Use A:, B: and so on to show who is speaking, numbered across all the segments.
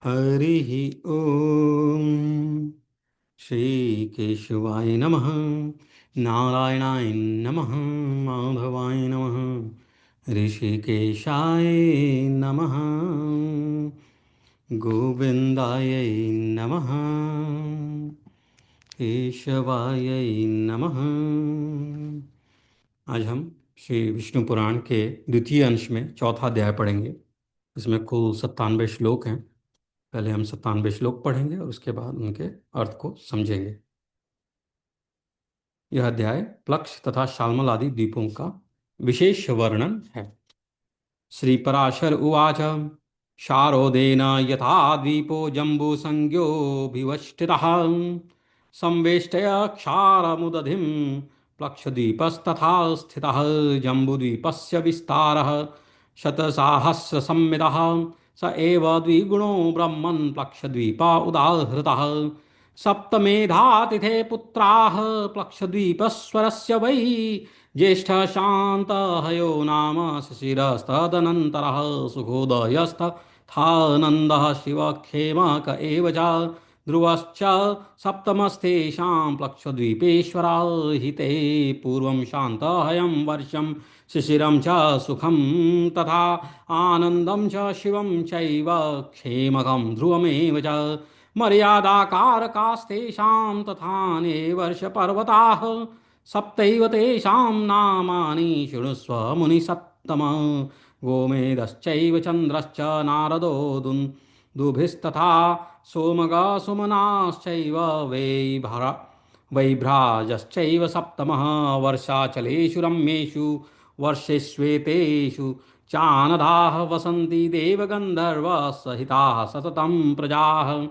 A: हरिः ॐ श्रीकेशवाय नमः। नारायणाय नमः। माधवाय नमः। ऋषिकेशाय नमः। गोविन्दाय नमः। केशवाय नमः। आज हम श्री विष्णु पुराण के द्वितीय अंश में चौथा अध्याय पढ़ेंगे। इसमें कुल 97 श्लोक हैं। पहले हम 97 श्लोक पढ़ेंगे और उसके बाद उनके अर्थ को समझेंगे। यह अध्याय प्लक्ष तथा शाल्मल आदि द्वीपों का विशेष वर्णन है। श्री पराशर उवाच। शारोदेन यथा द्वीपो जम्बूसंज्ञोऽभिवष्टितः संवेष्टय क्षारमुदधिं प्लक्षद्वीपस्तथा स्थितः। जम्बूद्वीपस्य विस्तारः शतसाहस्रसंमितः। स एव द्विगुणो ब्रह्मन् प्लक्षद्वीपा उदाहृतः। सप्तमेधातिथे पुत्राः प्लक्षद्वीपस्वरस्य वै। ज्येष्ठशान्तहयो नाम शिशिरस्तदनन्तरः सुखोदयस्तथानन्दः शिवक्षेमक एव च। ध्रुवश्च सप्तमस्तेषां प्लक्षद्वीपेश्वराहिते। पूर्वं शान्तहयं वर्षं शिशिरं च सुखं तथा आनन्दं च शिवं चैव क्षेमकं ध्रुवमेव च। मर्यादाकारकास्तेषां तथाने वर्षपर्वताः। सप्तैव तेषां नामानि शृणुस्व मुनिसत्तम। गोमेदश्चैव चन्द्रश्च नारदो दुन्दुभिस्तथा सोमगा सुमनाश्चैव वैभ्राजश्चैव सप्तमः। वर्षाचलेषु रम्येषु वर्षेष्वेतेषु चानदाः वसन्ति देवगन्धर्वसहिताः सततं प्रजाः।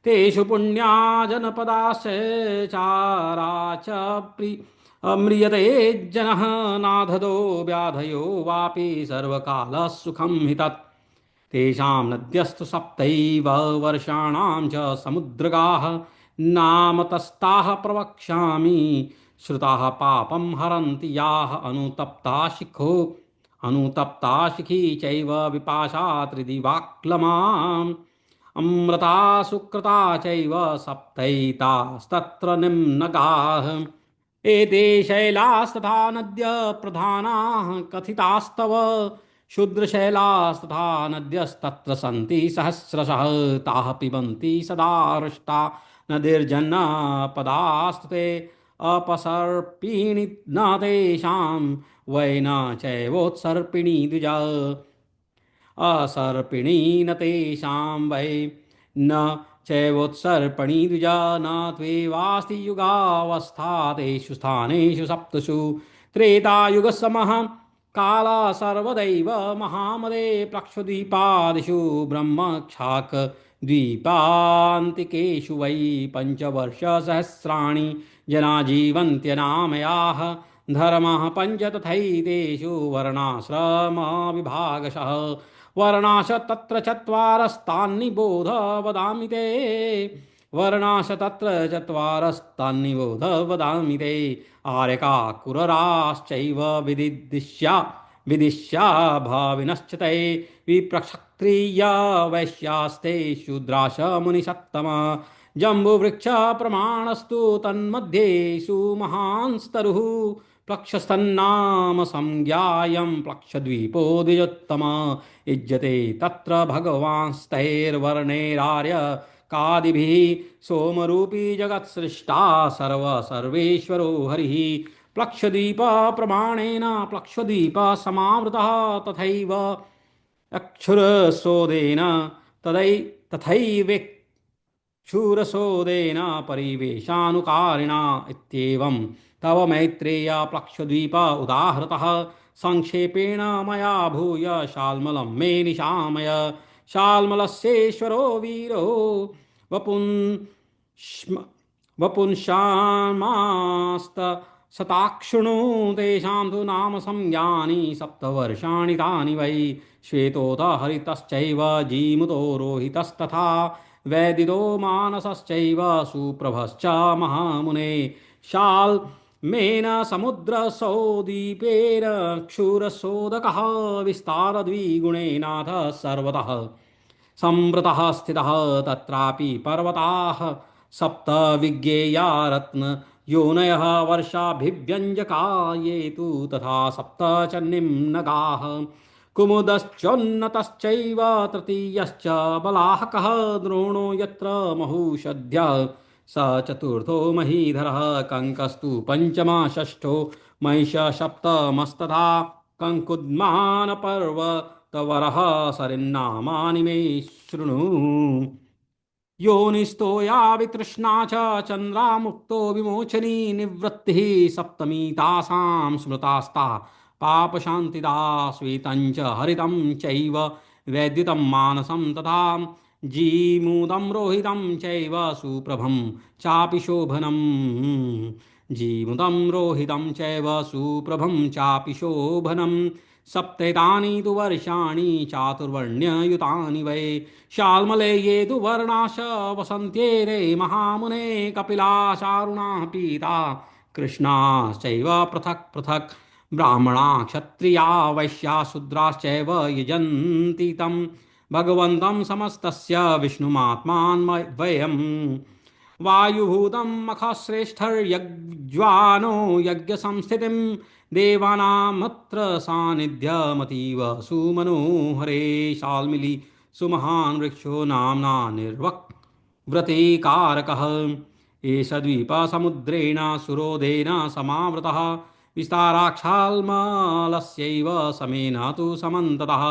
A: तेषु पुण्या जनपदाश्च चारा च म्रियते जनः। नाधदो व्याधयो वापि सर्वकालः सुखं हि तत्। तेषां नद्यस्तु सप्तैव वर्षाणां च समुद्रगाः। नामतस्ताः प्रवक्ष्यामि श्रुताः पापं हरन्ति याः। अनुतप्ता शिखी चैव विपाशा त्रिदिवाक्लमाम्। अमृता सुकृता चैव सप्तैतास्तत्र निम्नगाः। एते शैलास्तथा नद्य प्रधानाः कथितास्तव। शूद्रशैलास्तथा नद्यस्तत्र सन्ति सहस्रशः। ताः पिबन्ति सदा हृष्टा नदीर्जनपदास्तुते। अपसर्पिणी न तेषां वै न चैवोत्सर्पिणी द्विजा। असर्पिणी न तेषां वै न चैवोत्सर्पणी द्विजा। न त्वेवास्ति युगावस्था तेषु स्थानेषु सप्तसु। त्रेतायुगसमः काला सर्वदैव महामदे प्लक्षद्वीपादिषु ब्रह्मक्षाकद्वीपान्तिकेषु वै पञ्चवर्षसहस्राणि जना जीवन्त्यनामयाः। धर्मः पञ्च तथैतेषु वर्णाश्रमविभागशः। वर्णाश तत्र चत्वारस्तान्निबोध वदामि ते। वर्णाश तत्र चत्वारस्तान्निबोध वदामि ते। आर्यका कुरराश्चैव विदिश्या भाविनश्च ते। विप्रक्षत्रिया वैश्यास्ते शूद्राश मुनिसत्तम। जम्बुवृक्ष प्रमाणस्तु तन्मध्येषु महांस्तरुः। प्लक्षस्तन्नाम संज्ञायं प्लक्षद्वीपो द्विजोत्तम। युज्यते तत्र भगवांस्तैर्वर्णैरार्य कादिभिः। सोमरूपी जगत्सृष्टा सर्वेश्वरो हरिः। प्लक्षद्वीप प्रमाणेन प्लक्षद्वीप समावृतः तथैव अक्षुरसोदेन तथैवेक्षुरसोदेन परिवेशानुकारिणा। इत्येवं तव मैत्रेय प्लक्षद्वीप उदाहृतः। संक्षेपेण मया भूय शाल्मलं मे निशामय। शाल्मलस्येश्वरो वीरो वपुंश्यामास्त शताक्षुणु। तेषां तु नाम संज्ञानि सप्तवर्षाणि तानि वै। श्वेतोत हरितश्चैव जीमुतो रोहितस्तथा। वैदितो मानसश्चैव सुप्रभश्च महामुने। शाल्मेन समुद्रसौदीपेन क्षुरसोदकः। विस्तारद्विगुणेनाथ सर्वतः। संवृतः स्थितः तत्रापि पर्वताः सप्त विज्ञेया रत्न योनयः वर्षाभिव्यञ्जका ये तु तथा सप्त च निम्नगाः कुमुदश्चोन्नतश्चैव तृतीयश्च बलाहकः द्रोणो यत्र महूषध्य स चतुर्थो महीधरः कङ्कस्तु पञ्चमः षष्ठो महिष सप्तमस्तथा कङ्कुद्मान पर्वतवरः सरिन्नामानि मे शृणु योनिस्तो वितृष्णा च चन्द्रामुक्तो विमोचनी निवृत्तिः सप्तमी तासां स्मृतास्ता पापशान्तिदा श्वेतं च हरितं चैव वैद्युतं मानसं तथा जीमूदं रोहितं चैव सुप्रभं चापि शोभनम् जीमुदं रोहितं चैव सुप्रभं चापि शोभनम् सप्तैतानि तु वर्षाणि चातुर्वर्ण्ययुतानि वै शाल्मले ये तु वर्णाश वसन्त्येरे महामुने कपिलाशारुणाः पीता कृष्णाश्चैव पृथक् पृथक् ब्राह्मणा क्षत्रिया वैश्या शूद्राश्चैव यजन्ति तं भगवन्तं समस्तस्य विष्णुमात्मान्वयम् वायुभूतं मखश्रेष्ठर्यज्वानो यज्ञसंस्थितिं देवानामत्र सान्निध्यमतीव सुमनोहरे शाल्मिली सुमहान् वृक्षो नाम्ना निर्वक्व्रतेकारकः एष द्वीपसमुद्रेण सुरोधेन समावृतः विस्ताराक्षाल्मलस्यैव समेन तु समन्ततः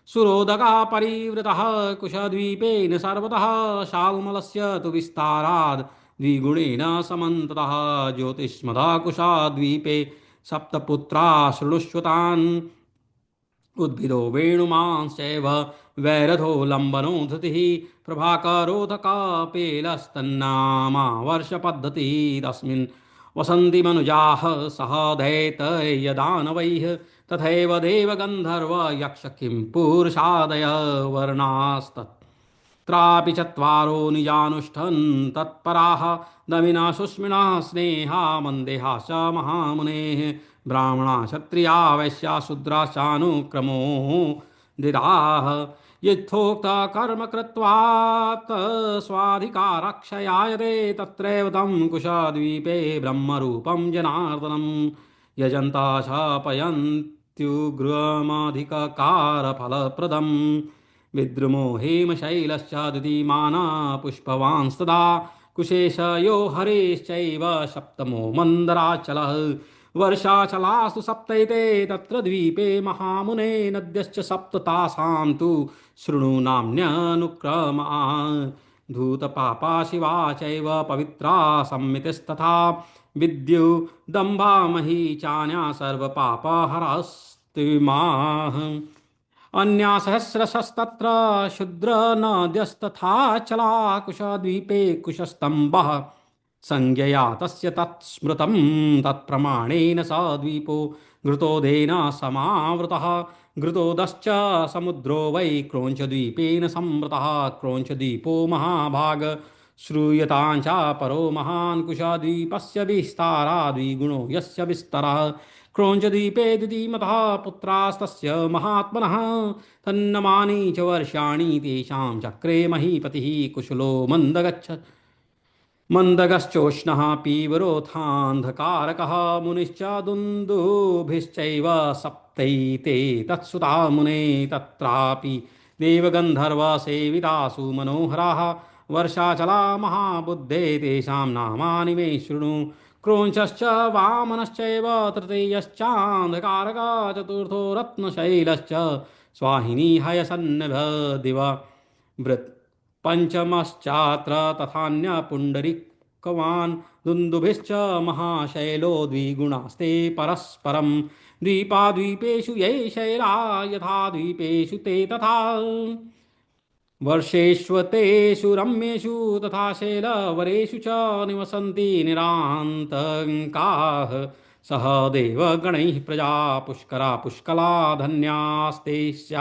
A: सुरोदकः परिवृतः कुशद्वीपेन सर्वतः शाल्मलस्य तु विस्ताराद् द्विगुणेन समन्ततः ज्योतिष्मतः कुशाद्वीपे सप्तपुत्रा शृणुष्वतान् उद्भिदो वेणुमांश्चैव वैरथो लम्बनो धृतिः प्रभाकरोधकापेलस्तन्नामा वर्षपद्धतिः तस्मिन् वसन्ति मनुजाः सह दैतयदानवैः तथैव देवगन्धर्व यक्ष किं पुरुषादय वर्णास्तत्रापि चत्वारो निजानुष्ठन् तत्पराः दमिना सुष्मिणः स्नेहा मन्देहा च महामुनेः ब्राह्मणा क्षत्रिया वैश्या शूद्राश्चानुक्रमो दिदाः यथोक्तकर्म कृत्वात् स्वाधिकारक्षयायते तत्रैव तं कुशद्वीपे ब्रह्मरूपं जनार्दनं यजन्ता शापयन्त्युग्रमधिककारफलप्रदं विद्रुमो हेमशैलश्च द्युतिमाना पुष्पवांस्तदा कुशेशयो हरेश्चैव सप्तमो मन्दराचलः वर्षाचलास्तु सप्तैते तत्र द्वीपे महामुने नद्यश्च सप्त तासां तु शृणु नाम्न्यनुक्रमा धूतपापा शिवा चैव पवित्रा सम्मितिस्तथा विद्युदम्बामही चान्या सर्वपापहरास्तिमाः अन्या सहस्रशस्तत्र क्षुद्रनद्यस्तथा चला कुशद्वीपे कुशस्तम्भः संज्ञया तस्य तत्स्मृतं तत्प्रमाणेन स द्वीपो घृतोदेन समावृतः घृतोदश्च समुद्रो वै क्रोञ्चद्वीपेन संवृतः क्रोञ्चद्वीपो महाभाग श्रूयतां च परो महान् कुशद्वीपस्य विस्तारा द्विगुणो यस्य विस्तरः क्रोञ्चद्वीपे द्वितीमतः पुत्रास्तस्य महात्मनः तन्नमानि च वर्षाणि तेषां चक्रे महीपतिः कुशलो मन्दगश्चोष्णः पीवरोथान्धकारकः मुनिश्च दुन्दुभिश्चैव सप्तैते तत्सुता मुने तत्रापि देवगन्धर्वसेवितासु मनोहराः वर्षाचला महाबुद्धे तेषां नामानि मे शृणु क्रोञ्चश्च वामनश्चैव तृतीयश्चान्धकारकः चतुर्थो रत्नशैलश्च स्वाहिनी हयसन्नभ दिव वृत् पंचमश्चात्र तथान्यपुण्डरीकवान् दुन्दुभिश्च महाशैलो द्विगुणास्ते परस्परं द्वीपाद्वीपेषु ये शैला यथा द्वीपेषु ते तथा वर्षेष्वतेषु रम्येषु तथा शैलवरेषु च निवसन्ति निरान्तकाः सह देवगणैः प्रजा पुष्करा पुष्कला धन्यास्तेष्याख्याश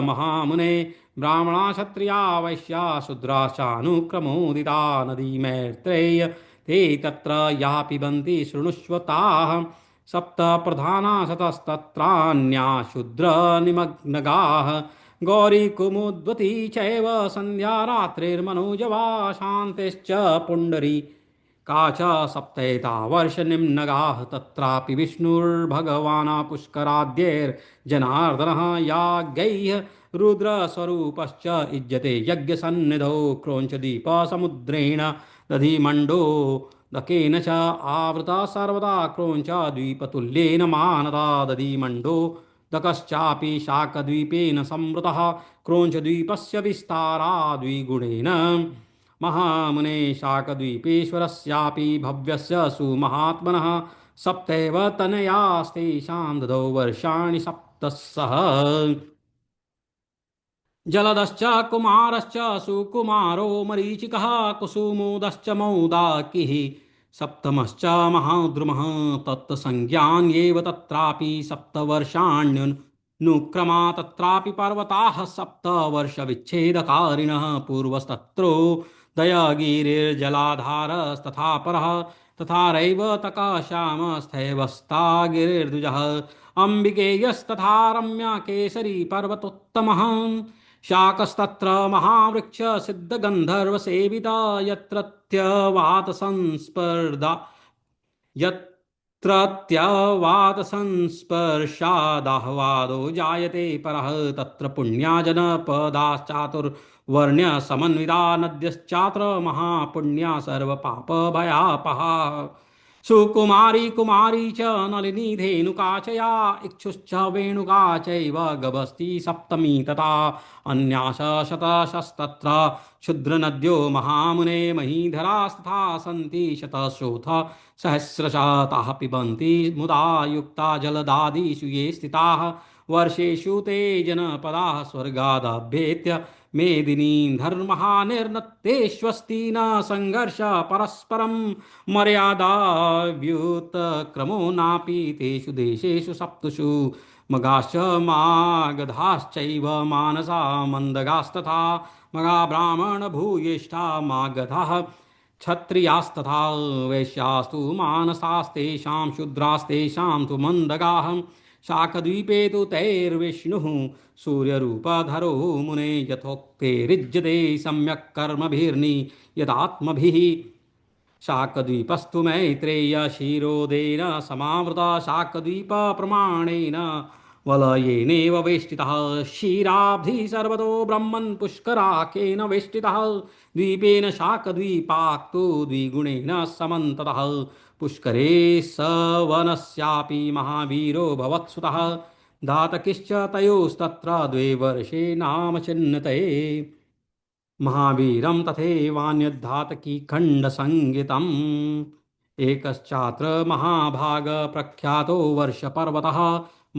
A: महामुने ब्राह्मणा क्षत्रिया वैश्या शूद्राश्चानुक्रमोदिता नदी मैत्रेय ते तत्र या पिबन्ति शृणुष्वताः सप्त प्रधाना शतस्तत्रान्या शूद्रनिमग्नगाः गौरी कुमुद्वती चैव संध्या रात्रिर्मनोजवा शान्तिश्च पुण्डरी का च सप्तैता वर्षनिम्नगाः तत्रापि विष्णुर्भगवान् पुष्कराद्यैर्जनार्दनः याज्ञैः रुद्रस्वरूपश्च युज्यते यज्ञसन्निधौ क्रोञ्चदीपसमुद्रेण दधिमण्डो दकेन च आवृता सर्वदा क्रोञ्चद्वीपतुल्येन मानदा दधिमण्डो दकश्चापि शाकद्वीपेन संवृतः क्रोञ्चद्वीपस्य विस्तारा द्विगुणेन महामुने शाकद्वीपेश्वरस्यापि भव्यस्य सुमहात्मनः सप्तैव तनयास्तेषां ददौ वर्षाणि सप्तसः जलदश्च कुमारश्च सुकुमारो मरीचिकः कुसुमोदश्च मौदाकिः सप्तमश्च महाद्रुमः तत्संज्ञान्येव तत्रापि सप्तवर्षाण्यनुक्रमा तत्रापि पर्वताः सप्तवर्षविच्छेदकारिणः पूर्वस्तत्रो दयगिरिर्जलाधारस्तथा परः तथारैव तकाश्यामस्थैवस्ता गिरिर्द्विजः अम्बिकेयस्तथा रम्या केसरी पर्वतोत्तमः शाकस्तत्र महावृक्ष सिद्धगन्धर्वसेविता यत्रत्यवातसंस्पर्धा यत्रत्यवातसंस्पर्शादाह्वादो जायते परः तत्र पुण्या जनपदाश्चातुर्वर्ण्य समन्विता नद्यश्चात्र महापुण्या सर्वपापभयापहा सुकुमारी कुमारी च नलिनी धेनुका च या इक्षुश्च वेणुका चैव गभस्ति सप्तमी तथा अन्याश शतशस्तत्र क्षुद्रनद्यो महामुने महीधरास्तथा सन्ति शतशोऽथ सहस्रशः ताः पिबन्ति मुदा युक्ता जलदादिषु ये स्थिताः वर्षेषु ते जनपदाः स्वर्गादभ्येत्य मेदिनीं धर्महानिर्नत्तेष्वस्ति न संघर्ष परस्परं मर्यादाव्युत्क्रमो नापि तेषु देशेषु सप्तषु मगाश्च मागधाश्चैव मानसा मन्दगास्तथा मगा ब्राह्मणभूयिष्ठा मागधाः क्षत्रियास्तथा वैश्यास्तु मानसास्तेषां शूद्रास्तेषां तु मन्दगाः शाकद्वीपे तु तैर्विष्णुः सूर्यरूपधरो मुने यथोक्तेरिज्यते सम्यक् कर्मभिर्नियतात्मभिः शाकद्वीपस्तु मैत्रेय क्षीरोदेन समावृता शाकद्वीपप्रमाणेन वलयेनेव वेष्टितः क्षीराब्धिः सर्वतो ब्रह्मन् पुष्कराकेन वेष्टितः द्वीपेन शाकद्वीपाक्तु द्विगुणेन समन्ततः पुष्करे सवनस्यापि महावीरो भवत्सुतः धातकिश्च तयोस्तत्र द्वे वर्षे नाम चिन्नते महावीरं तथैवान्यद्धातकी खण्डसंज्ञितम् एकश्चात्र महाभाग प्रख्यातो वर्षपर्वतः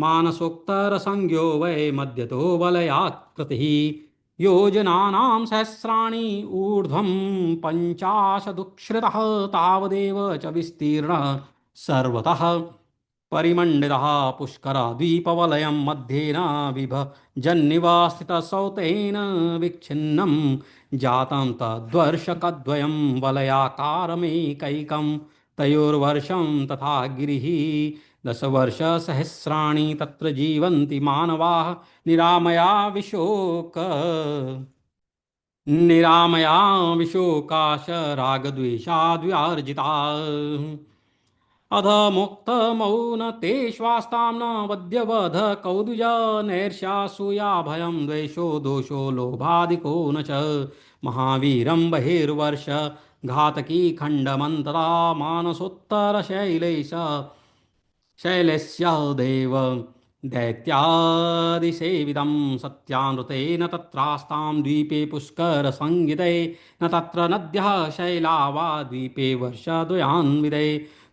A: मानसोक्तरसंज्ञो वै मध्यतो वलयात्कृतिः योजनानां सहस्राणि ऊर्ध्वं पञ्चाशदुच्छ्रितः तावदेव च विस्तीर्णः सर्वतः परिमण्डितः पुष्करद्वीपवलयं मध्येन विभजन्निवासितसौतेन विच्छिन्नं जातं तद्वर्षकद्वयं वलयाकारमेकैकं तयोर्वर्षं तथा गिरिः दशवर्षसहस्राणि तत्र जीवन्ति मानवाः निरामया विशोकाश रागद्वेषाद्व्यार्जिता अधमुक्तमौन ते श्वास्तां न वद्यवध कौदुज नैर्ष्यासूया भयं द्वेषो दोषो लोभादिको न च महावीरं बहिर्वर्ष घातकी खण्डमन्तरा मानसोत्तरशैलैष शैलस्य देव दैत्यादिसेवितं सत्यानृतेन तत्रास्तां द्वीपे पुष्करसंज्ञिते न तत्र नद्यः शैला वा द्वीपे वर्षद्वयान्विते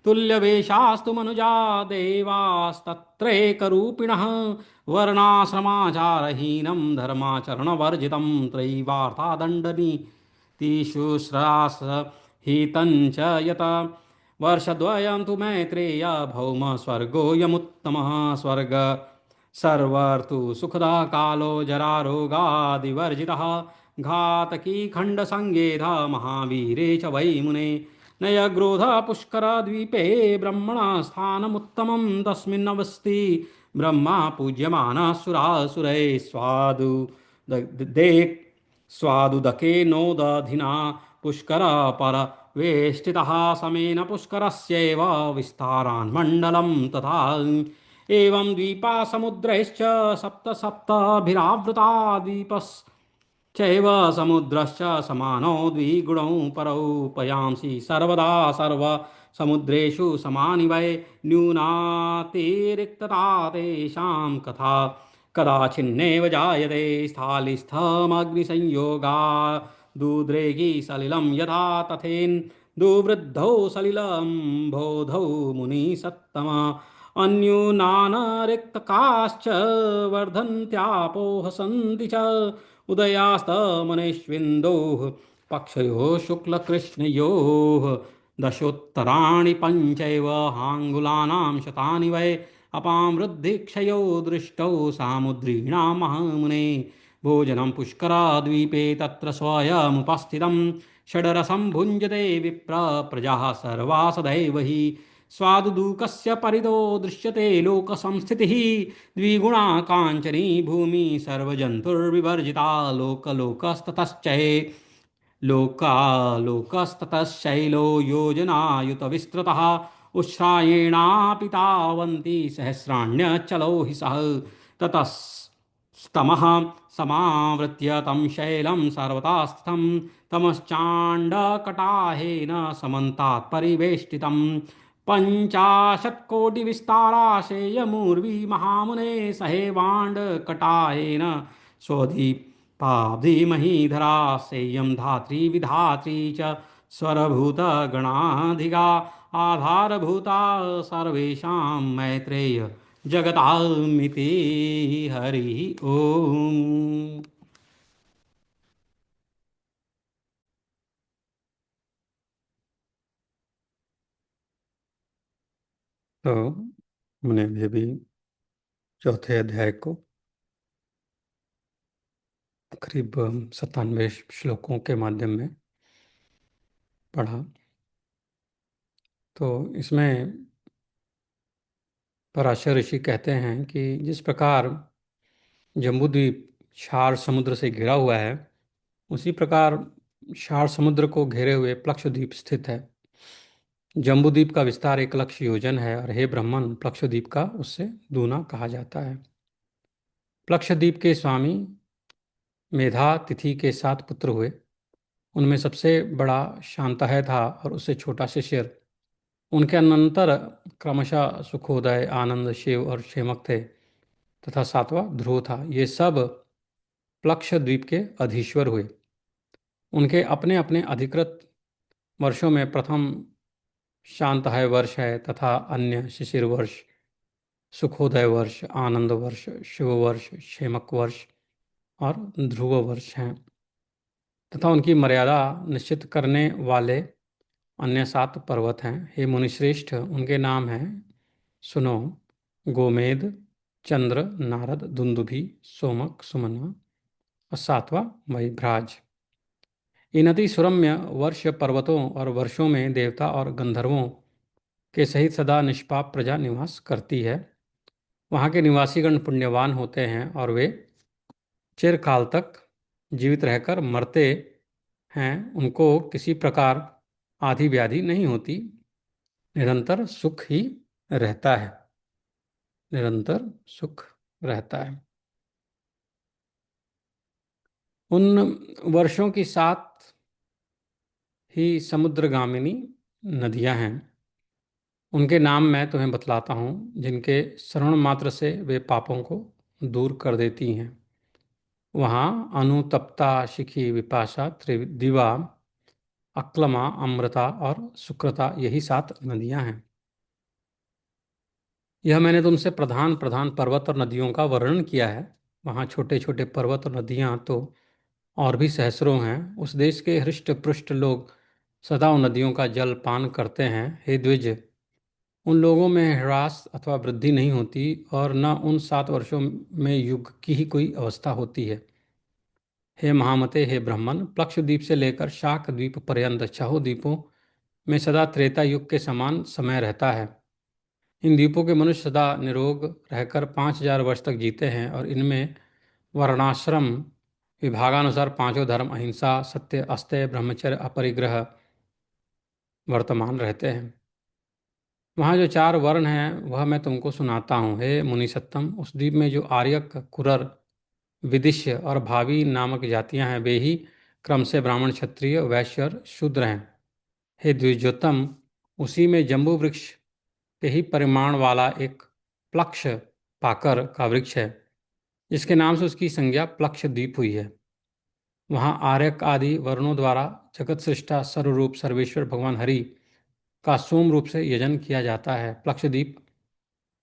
A: तुल्यवेशास्तु मनुजा देवास्तत्रैकरूपिणः वर्णाश्रमाचारहीनं धर्माचरणवर्जितं त्रैवार्तादण्डनीतिशुश्रासहितं च यत वर्षद्वयं तु मैत्रेय भौम स्वर्गोऽयमुत्तमः स्वर्ग सर्वर्तु सुखदा कालो जरारोगादिवर्जितः घातकी खण्डसंज्ञेधा महावीरे च वै मुने नयग्रोध पुष्करद्वीपे ब्रह्मणा स्थानमुत्तमं तस्मिन्नवस्ति ब्रह्मा पूज्यमानः सुरासुरैः स्वादु देक् स्वादुदके नोदधिना पुष्कर परवेष्टितः समेन पुष्करस्यैव विस्तारान्मण्डलं तथा एवं द्वीपा समुद्रैश्च सप्त सप्तभिरावृता द्वीपस् चैव समुद्रश्च समानौ द्विगुणौ परौ पयांसि सर्वदा सर्वसमुद्रेषु समानि वै न्यूनातिरिक्तता तेषां कथा कदाचिन्नेव जायते स्थालिस्थमग्निसंयोगा दुद्रेहि सलिलं यथा तथेन् दुवृद्धौ सलिलं बोधौ मुनिसत्तमा अन्यूनानरिक्तकाश्च वर्धन्त्यापोह सन्ति च उदयास्तमनेष्विन्दोः पक्षयोः शुक्लकृष्णयोः दशोत्तराणि पञ्चैव हाङ्गुलानां शतानि वै अपां वृद्धिक्षयो दृष्टौ सामुद्रीणां महामुने भोजनं पुष्कराद्वीपे तत्र स्वयमुपस्थितं षडरसं भुञ्जते विप्र प्रजाः सर्वा सदैव हि स्वादुदूकस्य परितो दृश्यते लोकसंस्थितिः द्विगुणा काञ्चनी भूमि सर्वजन्तुर्विवर्जिता लोकलोकस्ततश्चये लोकालोकस्ततश्शैलो योजनायुतविस्तृतः उच्छ्रायेणापि तावन्ति सहस्राण्यचलौ हि सः ततस्तमः समावृत्य तं शैलं सर्वथा स्थितं तमश्चाण्डकटाहेन समन्तात् परिवेष्टितं पञ्चाशत्कोटिविस्ताराशेयमूर्वी महामुने सहेवाण्डकटाहेन स्वदीपाब्धिमहीधरा सेयं धात्री विधात्री च स्वरभूतगणाधिगा आधारभूता सर्वेषां मैत्रेय जगतामिति हरि ओम। तो हमने भी चौथे अध्याय को करीब 97 श्लोकों के माध्यम में पढ़ा। तो इसमें पराशर ऋषि कहते हैं कि जिस प्रकार जम्बूद्वीप क्षार समुद्र से घिरा हुआ है, उसी प्रकार क्षार समुद्र को घेरे हुए प्लक्षद्वीप स्थित है। जम्बूद्वीप का विस्तार 1 लाख योजन है और हे ब्रह्मन, प्लक्षद्वीप का उससे दूना कहा जाता है। प्लक्षद्वीप के स्वामी मेधा तिथि के 7 पुत्र हुए। उनमें सबसे बड़ा शांतहय था और उससे छोटा शिशिर। उनके अनंतर क्रमशः सुखोदय, आनंद, शिव और क्षेमक थे तथा 7वां ध्रुव था। ये सब प्लक्षद्वीप के अधीश्वर हुए। उनके अपने अपने अधिकृत वर्षों में प्रथम शांतहय वर्ष है तथा अन्य शिशिर वर्ष, सुखोदय वर्ष, आनंद वर्ष, शिव वर्ष, क्षेमक वर्ष और ध्रुव वर्ष हैं तथा उनकी मर्यादा निश्चित करने वाले अन्य 7 पर्वत हैं। हे मुनिश्रेष्ठ, उनके नाम हैं, सुनो, गोमेद, चंद्र, नारद, दुंदुभि, सोमक, सुमना और 7वां महीभ्राज। इन अति सुरम्य वर्ष पर्वतों और वर्षों में देवता और गंधर्वों के सहित सदा निष्पाप प्रजा निवास करती है। वहाँ के निवासीगण पुण्यवान होते हैं और वे चिरकाल तक जीवित रहकर मरते हैं। उनको किसी प्रकार आदि व्याधि नहीं होती, निरंतर सुख ही रहता है, निरंतर सुख रहता है। उन वर्षों की 7 ही समुद्रगामिनी नदियां हैं। उनके नाम मैं तुम्हें बतलाता हूँ, जिनके श्रवण मात्र से वे पापों को दूर कर देती हैं। वहाँ अनुतप्ता, शिखी, विपाशा, दिवा, अक्लमा, अमृता और सुक्रता, यही 7 नदियां हैं। यह मैंने तुमसे प्रधान प्रधान पर्वत और नदियों का वर्णन किया है। वहाँ छोटे छोटे पर्वत और नदियाँ तो और भी सहस्रों हैं। उस देश के हृष्ट पृष्ठ लोग सदा उन नदियों का जल पान करते हैं। हे द्विज, उन लोगों में ह्रास अथवा वृद्धि नहीं होती और न उन 7 वर्षों में युग की ही कोई अवस्था होती है। हे महामते, हे ब्राह्मण, प्लक्षद्वीप से लेकर शाक द्वीप पर्यंत 6 द्वीपों में सदा त्रेता युग के समान समय रहता है। इन द्वीपों के मनुष्य सदा निरोग रहकर 5,000 वर्ष तक जीते हैं और इनमें वर्णाश्रम विभागानुसार पांचों धर्म अहिंसा, सत्य, अस्तेय, ब्रह्मचर्य, अपरिग्रह वर्तमान रहते हैं। वहाँ जो 4 वर्ण हैं वह मैं तुमको सुनाता हूँ। हे मुनिसत्तम, उस द्वीप में जो आर्यक, कुरर, विदिश्य और भावी नामक जातियां हैं वे ही क्रम से ब्राह्मण, क्षत्रिय, वैश्य और शूद्र हैं। हे द्विजोत्तम, उसी में जम्बू वृक्ष के ही परिमाण वाला एक प्लक्ष पाकर का वृक्ष है, जिसके नाम से उसकी संज्ञा प्लक्ष द्वीप हुई है। वहाँ आर्यक आदि वर्णों द्वारा जगत सृष्टा सर्वरूप सर्वेश्वर भगवान हरि का सोम रूप से यजन किया जाता है। प्लक्षद्वीप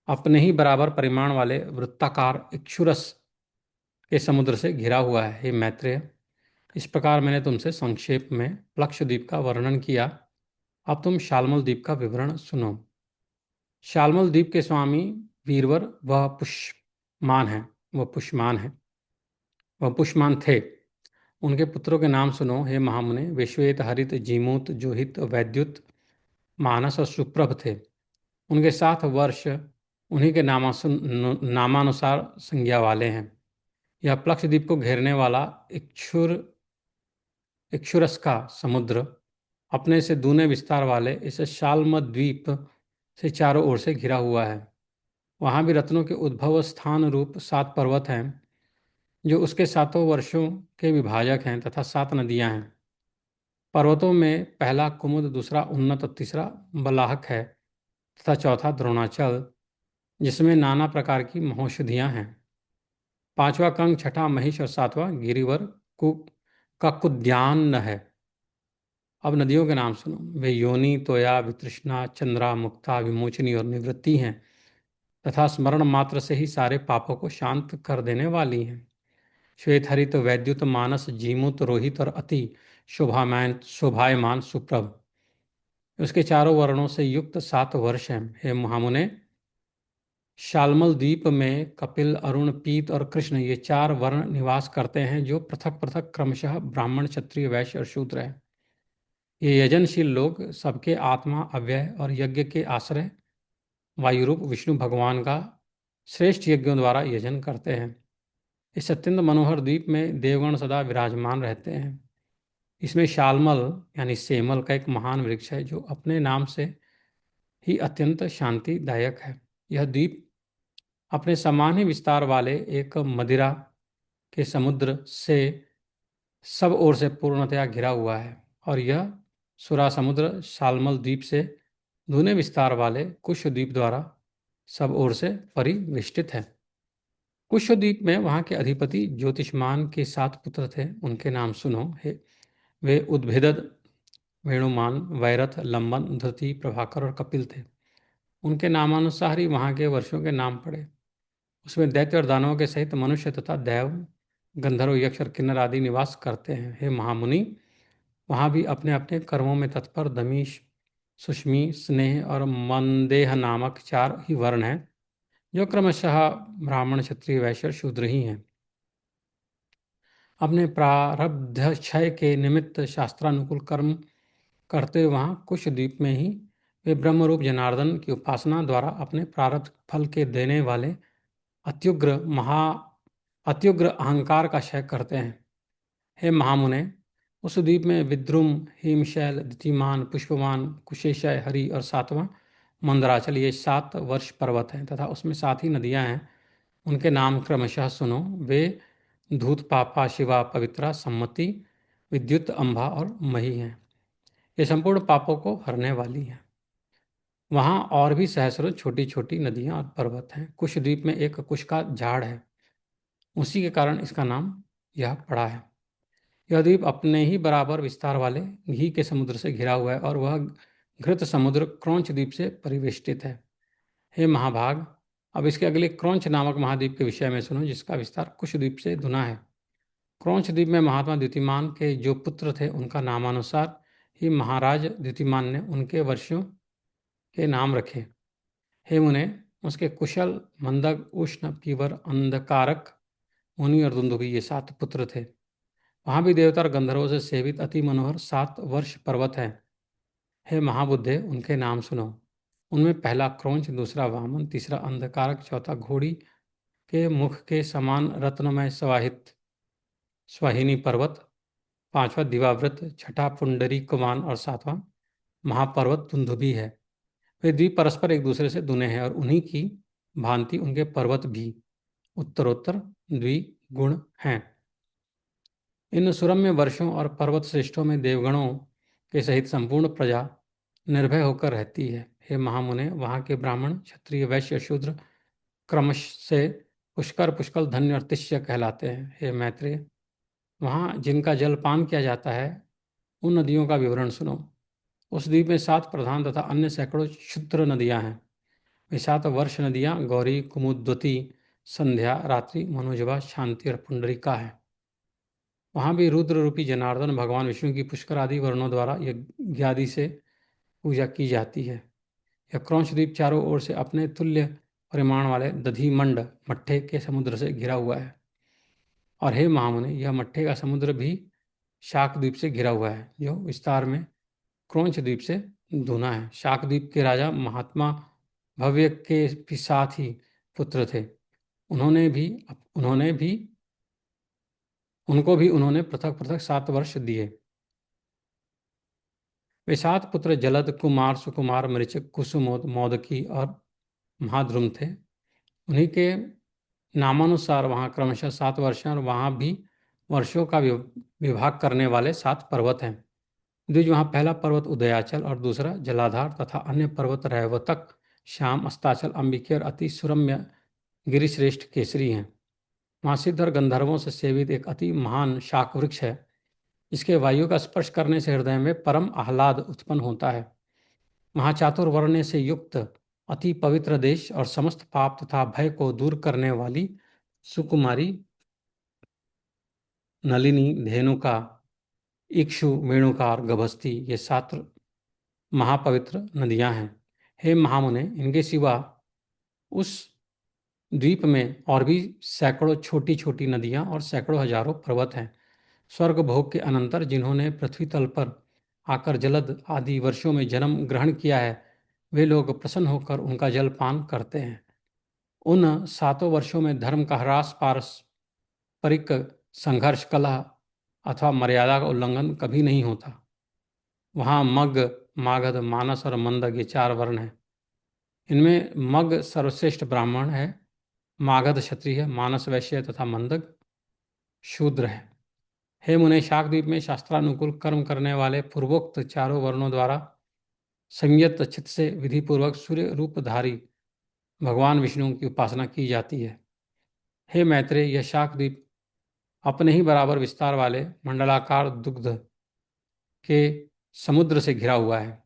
A: अपने ही बराबर परिमाण वाले वृत्ताकार इक्षुरस के समुद्र से घिरा हुआ है। हे मैत्रेय, इस प्रकार मैंने तुमसे संक्षेप में प्लक्षद्वीप का वर्णन किया। अब तुम शालमल द्वीप का विवरण सुनो। शालमल द्वीप के स्वामी वीरवर वह पुष्यमान थे। उनके पुत्रों के नाम सुनो। हे महामुने, वे श्वेत, हरित, जीमूत, जोहित, वैद्युत, मानस और सुप्रभ थे। उनके 7 वर्ष उन्हीं के नामानुसार संज्ञा वाले हैं। यह प्लक्षद्वीप को घेरने वाला इक्षुरस का समुद्र अपने से दूने विस्तार वाले इस शाल्मद्वीप से चारों ओर से घिरा हुआ है। वहाँ भी रत्नों के उद्भव स्थान रूप 7 पर्वत हैं, जो उसके 7 वर्षों के विभाजक हैं, तथा 7 नदियाँ हैं। पर्वतों में पहला कुमुद, दूसरा उन्नत और तीसरा बलाहक है, तथा चौथा द्रोणाचल, जिसमें नाना प्रकार की महौषधियाँ हैं। पांचवा कंग, छठा महिष और सातवां गिरिवर कु का कुद्यान है। अब नदियों के नाम सुनो। वे योनि, तोया, वितृष्णा, चंद्रा, मुक्ता, विमोचनी और निवृत्ति हैं, तथा स्मरण मात्र से ही सारे पापों को शांत कर देने वाली हैं। श्वेत, हरित, वैद्युत, मानस, जीमूत, रोहित और अति शोभायमान सुप्रभ, उसके चारों वर्णों से युक्त 7 वर्ष हैं। हे महामुने, शालमल द्वीप में कपिल, अरुण, पीत और कृष्ण ये 4 वर्ण निवास करते हैं, जो पृथक पृथक क्रमशः ब्राह्मण, क्षत्रिय, वैश्य और शूद्र हैं। ये यजनशील लोग सबके आत्मा, अव्यय और यज्ञ के आश्रय वायुरूप विष्णु भगवान का श्रेष्ठ यज्ञों द्वारा यजन करते हैं। इस अत्यंत मनोहर द्वीप में देवगण सदा विराजमान रहते हैं। इसमें शालमल यानी सेमल का एक महान वृक्ष है, जो अपने नाम से ही अत्यंत शांतिदायक है। यह द्वीप अपने समान ही विस्तार वाले एक मदिरा के समुद्र से सब ओर से पूर्णतया घिरा हुआ है, और यह सुरा समुद्र शालमल द्वीप से दूने विस्तार वाले कुश द्वीप द्वारा सब ओर से परिवेष्टित है। कुश द्वीप में वहाँ के अधिपति ज्योतिष्मान के 7 पुत्र थे। उनके नाम सुनो। वे उद्भिदद, वेणुमान, वैरथ, लंबन, धृति, प्रभाकर और कपिल थे। उनके नामानुसार ही वहाँ के वर्षों के नाम पड़े। उसमें दैत्य और दानवों के सहित मनुष्य तथा देव, गंधर्व, यक्ष और किन्नर आदि निवास करते हैं। हे महामुनि, वहाँ भी अपने अपने कर्मों में तत्पर दमीश, सुष्मी, स्नेह और मंदेह नामक 4 ही वर्ण हैं, जो क्रमशः ब्राह्मण, क्षत्रिय, वैश्य और शूद्र ही हैं। अपने प्रारब्ध क्षय के निमित्त शास्त्रानुकूल कर्म करते हुए वहाँ कुश द्वीप में ही वे ब्रह्मरूप जनार्दन की उपासना द्वारा अपने प्रारब्ध फल के देने वाले अत्युग्र अहंकार का क्षय करते हैं। हे महामुने, उस द्वीप में विद्रुम, हिमशैल, दितिमान, पुष्पवान, कुशेशय, हरि और 7वां मंदराचल ये 7 वर्ष पर्वत हैं, तथा उसमें 7 ही नदियां हैं। उनके नाम क्रमशः सुनो। वे धूत, पापा, शिवा, पवित्रा, सम्मति, विद्युत, अंबा और मही हैं। ये संपूर्ण पापों को हरने वाली हैं। वहाँ और भी सहस्रों छोटी छोटी नदियाँ और पर्वत हैं। कुश द्वीप में एक कुश का झाड़ है, उसी के कारण इसका नाम यह पड़ा है। यह द्वीप अपने ही बराबर विस्तार वाले घी के समुद्र से घिरा हुआ है, और वह घृत समुद्र क्रौंच द्वीप से परिवेष्टित है। हे महाभाग, अब इसके अगले क्रौंच नामक महाद्वीप के विषय में सुनो, जिसका विस्तार कुश द्वीप से धुना है। क्रौंच द्वीप में महात्मा द्युतिमान के जो पुत्र थे, उनका नामानुसार ही महाराज द्युतिमान ने उनके वर्षों के नाम रखे। हे मुने, उसके कुशल, मंदक, उष्ण, पीवर, अंधकारक, मुनि और दुंदुभि ये 7 पुत्र थे। वहाँ भी देवता और गंधर्वों से सेवित अति मनोहर 7 वर्ष पर्वत हैं। हे महाबुद्धे, उनके नाम सुनो। उनमें पहला क्रौंच, दूसरा वामन, तीसरा अंधकारक, चौथा घोड़ी के मुख के समान रत्नमय स्वाहिनी पर्वत, पांचवा दिवावृत, छठा पुंडरीकवान और सातवां महापर्वत दुंदुभी है। वे द्वीप परस्पर एक दूसरे से दुने हैं और उन्हीं की भांति उनके पर्वत भी उत्तरोत्तर द्विगुण हैं। इन सुरम्य वर्षों और पर्वत श्रेष्ठों में देवगणों के सहित संपूर्ण प्रजा निर्भय होकर रहती है। हे महामुने, वहाँ के ब्राह्मण, क्षत्रिय, वैश्य, शूद्र क्रमश से पुष्कर, पुष्कल, धन्य और तिष्य कहलाते हैं। हे मैत्रेय, वहाँ जिनका जल पान किया जाता है उन नदियों का विवरण सुनो। उस द्वीप में 7 प्रधान तथा अन्य सैकड़ों क्षुद्र नदियां हैं। वे 7 वर्ष नदियां गौरी, कुमुद्वती, संध्या, रात्रि, मनोजवा, शांति और पुंडरिका है। वहाँ भी रुद्र रूपी जनार्दन भगवान विष्णु की पुष्कर आदि वर्णों द्वारा यज्ञ आदि से पूजा की जाती है। यह क्रौंच द्वीप चारों ओर से अपने तुल्य परिमाण वाले दधिमंड मट्ठे के समुद्र से घिरा हुआ है। और हे महामुने, यह मट्ठे का समुद्र भी शाक द्वीप से घिरा हुआ है, जो विस्तार में क्रौंच द्वीप से दूना है। शाक द्वीप के राजा महात्मा भव्य के भी 7 ही पुत्र थे। उनको भी उन्होंने पृथक पृथक 7 वर्ष दिए। वे 7 पुत्र जलद, कुमार, सुकुमार, मृचक, कुसुमोद, मोदकी और महाद्रुम थे। उन्हीं के नामानुसार वहाँ क्रमशः 7 वर्ष हैं और वहाँ भी वर्षों का विभाग करने वाले 7 पर्वत हैं। द्विज वहाँ पहला पर्वत उदयाचल और दूसरा जलाधार तथा अन्य पर्वत रैवतक, श्याम, अस्ताचल, अंबिके और अति सुरम्य गिरिश्रेष्ठ केसरी हैं। वहाँ सिद्ध और गंधर्वों से सेवित एक अति महान शाक वृक्ष है। इसके वायु का स्पर्श करने से हृदय में परम आह्लाद उत्पन्न होता है। वहाँ चातुर्वर्ण से युक्त अति पवित्र देश और समस्त पाप तथा भय को दूर करने वाली सुकुमारी, नलिनी, धेनुका, इक्षु, वेणुका और गभस्ती, ये 7 महापवित्र नदियां हैं। हे महामुने, इनके सिवा उस द्वीप में और भी सैकड़ों छोटी छोटी नदियां और सैकड़ों हजारों पर्वत हैं। स्वर्ग भोग के अनंतर जिन्होंने पृथ्वी तल पर आकर जलद आदि वर्षों में जन्म ग्रहण किया है, वे लोग प्रसन्न होकर उनका जल पान करते हैं। उन 7 वर्षों में धर्म का ह्रास, पारस्परिक संघर्ष, कलह अथवा मर्यादा का उल्लंघन कभी नहीं होता। वहाँ मग, मागध, मानस और मंदग, ये 4 वर्ण हैं। इनमें मग सर्वश्रेष्ठ ब्राह्मण है, मागध क्षत्रिय है, मानस वैश्य तथा मंदग शूद्र है। हे मुने, शाकद्वीप में शास्त्रानुकूल कर्म करने वाले पूर्वोक्त 4 वर्णों द्वारा संयत चित्त से विधिपूर्वक सूर्य रूपधारी भगवान विष्णु की उपासना की जाती है। हे मैत्रेय, यह शाकद्वीप अपने ही बराबर विस्तार वाले मंडलाकार दुग्ध के समुद्र से घिरा हुआ है।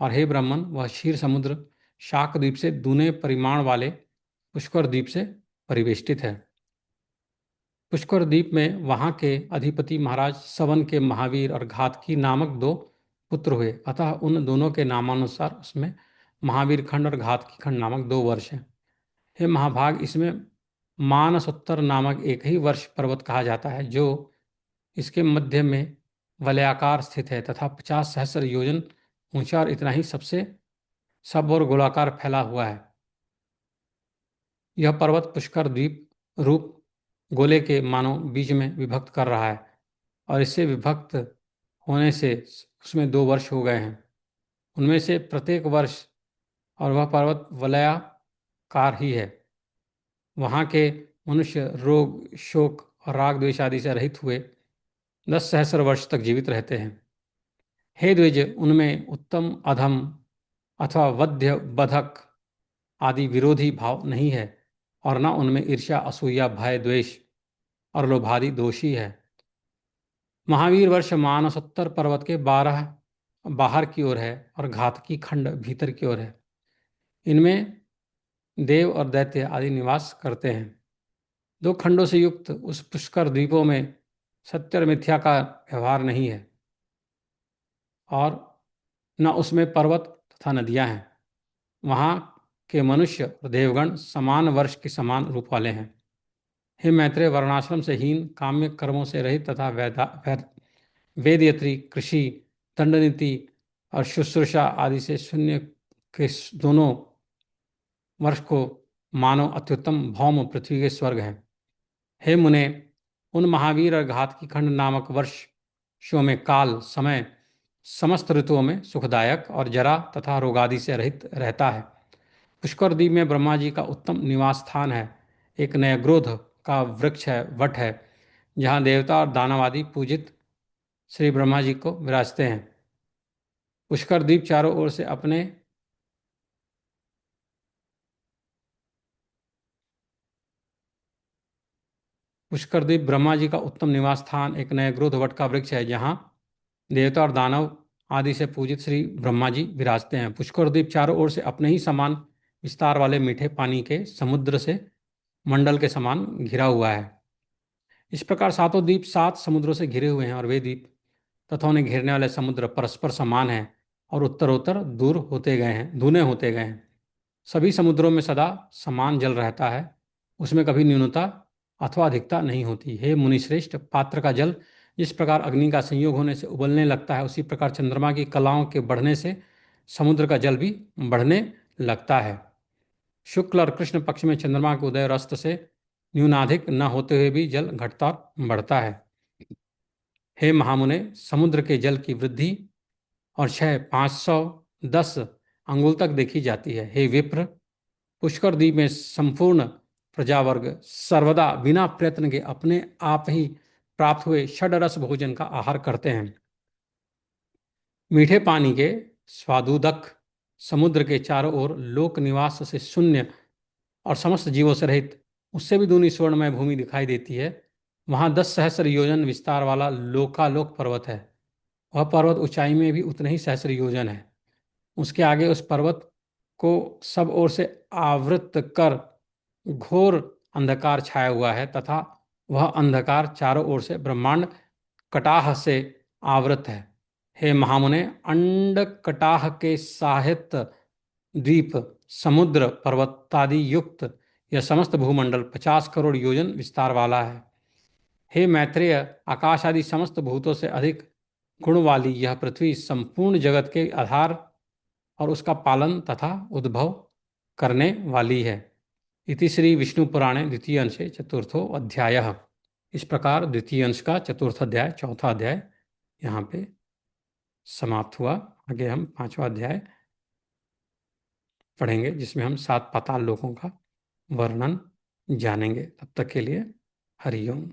A: और हे ब्राह्मण, वह क्षीर समुद्र शाकद्वीप से दूने परिमाण वाले पुष्कर द्वीप से परिवेष्टित है। पुष्कर द्वीप में वहाँ के अधिपति महाराज सवन के महावीर और घातकी नामक 2 पुत्र हुए। अतः उन दोनों के नामानुसार उसमें महावीर खंड और घातकी खंड नामक 2 वर्ष हैं। हे महाभाग, इसमें मानसोत्तर नामक एक ही वर्ष पर्वत कहा जाता है, जो इसके मध्य में वलयाकार स्थित है तथा 50 सहस्र योजन ऊंचा और इतना ही सबसे सब और गोलाकार फैला हुआ है। यह पर्वत पुष्कर द्वीप रूप गोले के मानो बीच में विभक्त कर रहा है और इससे विभक्त होने से उसमें 2 वर्ष हो गए हैं। उनमें से प्रत्येक वर्ष और वह पर्वत वलयाकार ही है। वहाँ के मनुष्य रोग, शोक और राग द्वेष आदि से रहित हुए 10 सहस्र वर्ष तक जीवित रहते हैं। हे द्विज, उनमें उत्तम, अधम अथवा वध्य, बधक आदि विरोधी भाव नहीं है और न उनमें ईर्ष्या, असूया, भय, द्वेष और लोभादि दोषी है। महावीर वर्ष मानसोत्तर पर्वत के 12 बाहर की ओर है और घातकी खंड भीतर की ओर है। इनमें देव और दैत्य आदि निवास करते हैं। 2 खंडों से युक्त उस पुष्कर द्वीपों में सत्य और मिथ्या का व्यवहार नहीं है और न उसमें पर्वत तथा नदियां हैं। वहाँ के मनुष्य और देवगण समान वर्ष के समान रूप वाले हैं। हे मैत्रेय, वर्णाश्रम से हीन, काम्य कर्मों से रहित तथा वेदयत्री, कृषि, दंडनीति और शुश्रूषा आदि से शून्य के दोनों वर्ष को मानो अत्युत्तम भौम पृथ्वी के स्वर्ग है। हे मुने, उन महावीर और घातकी खंड नामक वर्षों में काल समय समस्त ऋतुओं में सुखदायक और जरा तथा रोगादि से रहित रहता है। पुष्कर द्वीप में ब्रह्मा जी का उत्तम निवास स्थान है। एक नयग्रोध का वृक्ष है, वट है, जहाँ देवता और दानव आदि पूजित श्री ब्रह्मा जी को विराजते हैं। पुष्कर द्वीप चारों ओर से अपने पुष्कर द्वीप ब्रह्मा जी का उत्तम निवास स्थान एक नयग्रोध वट का वृक्ष है, जहाँ देवता और दानव आदि से पूजित श्री ब्रह्मा जी विराजते हैं। पुष्कर द्वीप चारों ओर से अपने ही समान विस्तार वाले मीठे पानी के समुद्र से मंडल के समान घिरा हुआ है। इस प्रकार सातों द्वीप सात समुद्रों से घिरे हुए हैं, और वे द्वीप तथा उन्हें घेरने वाले समुद्र परस्पर समान हैं और उत्तरोत्तर दूर होते गए हैं, दूने होते गए हैं। सभी समुद्रों में सदा समान जल रहता है, उसमें कभी न्यूनता अथवा अधिकता नहीं होती। हे मुनिश्रेष्ठ, पात्र का जल जिस प्रकार अग्नि का संयोग होने से उबलने लगता है, उसी प्रकार चंद्रमा की कलाओं के बढ़ने से समुद्र का जल भी बढ़ने लगता है। शुक्ल और कृष्ण पक्ष में चंद्रमा के उदय और अस्त से न्यूनाधिक न होते हुए भी जल घटता और बढ़ता है। हे महामुने, समुद्र के जल की वृद्धि और क्षय 510 अंगुल तक देखी जाती है। हे विप्र, पुष्कर द्वीप में संपूर्ण प्रजावर्ग सर्वदा बिना प्रयत्न के अपने आप ही प्राप्त हुए षडरस भोजन का आहार करते हैं। मीठे पानी के स्वादुदक समुद्र के चारों ओर लोक निवास से शून्य और समस्त जीवों से रहित उससे भी दूनी स्वर्णमय भूमि दिखाई देती है। वहाँ 10 सहस्र योजन विस्तार वाला लोकालोक पर्वत है। वह पर्वत ऊंचाई में भी उतने ही सहस्र योजन है। उसके आगे उस पर्वत को सब ओर से आवृत कर घोर अंधकार छाया हुआ है, तथा वह अंधकार चारों ओर से ब्रह्मांड कटाह से आवृत है। हे महामुने, अंड कटाह के साहित्य द्वीप समुद्र पर्वतादि युक्त यह समस्त भूमंडल 50 करोड़ योजन विस्तार वाला है। हे मैत्रेय, आकाश आदि समस्त भूतों से अधिक गुण वाली यह पृथ्वी संपूर्ण जगत के आधार और उसका पालन तथा उद्भव करने वाली है। इति श्री विष्णु पुराणे द्वितीय अंशे चतुर्थो अध्यायः। इस प्रकार द्वितीय अंश का चतुर्थ अध्याय, चौथा अध्याय यहाँ पे समाप्त हुआ। आगे हम पांचवा अध्याय पढ़ेंगे, जिसमें हम सात पाताल लोकों का वर्णन जानेंगे। तब तक के लिए हरि ओम।